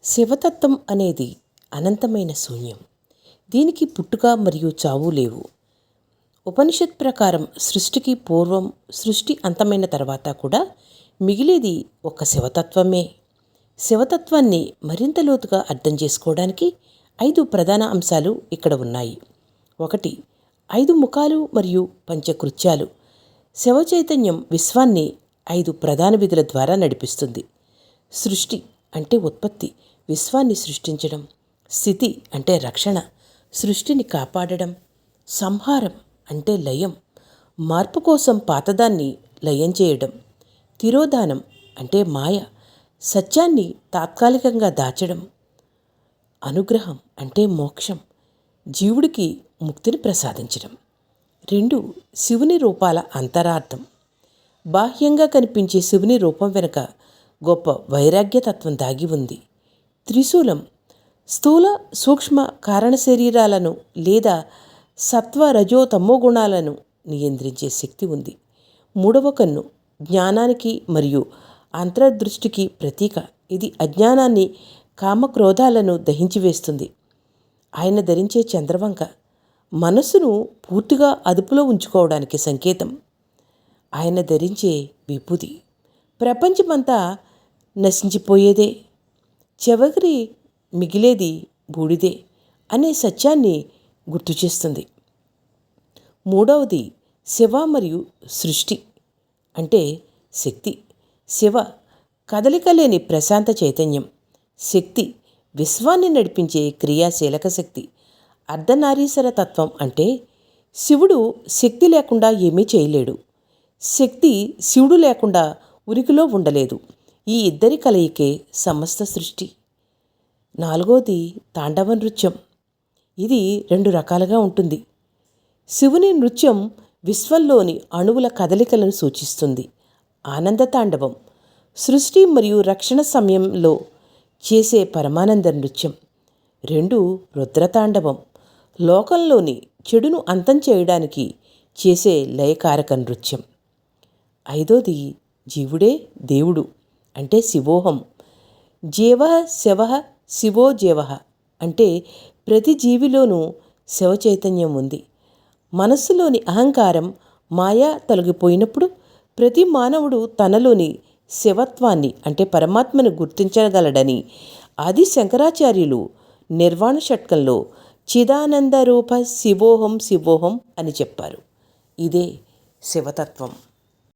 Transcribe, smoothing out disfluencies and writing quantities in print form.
శివతత్వం అనేది అనంతమైన శూన్యం. దీనికి పుట్టుక మరియు చావు లేవు. ఉపనిషత్ ప్రకారం సృష్టికి పూర్వం, సృష్టి అంతమైన తర్వాత కూడా మిగిలేది ఒక శివతత్వమే. శివతత్వాన్ని మరింత లోతుగా అర్థం చేసుకోవడానికి 5 ప్రధాన అంశాలు ఇక్కడ ఉన్నాయి. 1. 5 ముఖాలు మరియు పంచకృత్యాలు. శివ చైతన్యం విశ్వాన్ని 5 ప్రధాన విధుల ద్వారా నడిపిస్తుంది. సృష్టి అంటే ఉత్పత్తి, విశ్వాన్ని సృష్టించడం. స్థితి అంటే రక్షణ, సృష్టిని కాపాడడం. సంహారం అంటే లయం, మార్పు కోసం పాతదాన్ని లయం చేయడం. తిరోధానం అంటే మాయ, సత్యాన్ని తాత్కాలికంగా దాచడం. అనుగ్రహం అంటే మోక్షం, జీవుడికి ముక్తిని ప్రసాదించడం. 2. శివుని రూపాల అంతరార్థం. బాహ్యంగా కనిపించే శివుని రూపం వెనుక గొప్ప వైరాగ్యతత్వం దాగి ఉంది. త్రిశూలం స్థూల సూక్ష్మ కారణ శరీరాలను లేదా సత్వ రజో తమో గుణాలను నియంత్రించే శక్తి ఉంది. 3వ కన్ను జ్ఞానానికి మరియు అంతర్దృష్టికి ప్రతీక. ఇది అజ్ఞానాన్ని, కామక్రోధాలను దహించివేస్తుంది. ఆయన ధరించే చంద్రవంక మనస్సును పూర్తిగా అదుపులో ఉంచుకోవడానికి సంకేతం. ఆయన ధరించే విభూది ప్రపంచమంతా నశించిపోయేదే, చివరికి మిగిలేది బూడిదే అనే సత్యాన్ని గుర్తు చేస్తుంది. 3వది శివ మరియు సృష్టి అంటే శక్తి. శివ కదలిక లేని ప్రశాంత చైతన్యం. శక్తి విశ్వాన్ని నడిపించే క్రియాశీలక శక్తి. అర్ధనారీశ్వర తత్వం అంటే శివుడు శక్తి లేకుండా ఏమీ చేయలేడు, శక్తి శివుడు లేకుండా ఉనికిలో ఉండలేదు. ఈ ఇద్దరి కలయికే సమస్త సృష్టి. 4వది తాండవ నృత్యం. ఇది 2 రకాలుగా ఉంటుంది. శివుని నృత్యం విశ్వంలోని అణువుల కదలికలను సూచిస్తుంది. ఆనంద తాండవం సృష్టి మరియు రక్షణ సమయంలో చేసే పరమానంద నృత్యం. 2 రుద్రతాండవం లోకంలోని చెడును అంతం చేయడానికి చేసే లయకారక నృత్యం. 5వది జీవుడే దేవుడు అంటే శివోహం. జీవ శివ శివో జీవ అంటే ప్రతి జీవిలోనూ శివ చైతన్యం ఉంది. మనస్సులోని అహంకారం, మాయా తొలగిపోయినప్పుడు ప్రతి మానవుడు తనలోని శివత్వాన్ని అంటే పరమాత్మను గుర్తించగలడని ఆది శంకరాచార్యులు నిర్వాణ షట్కంలో చిదానంద రూప శివోహం శివోహం అని చెప్పారు. ఇదే శివతత్వం.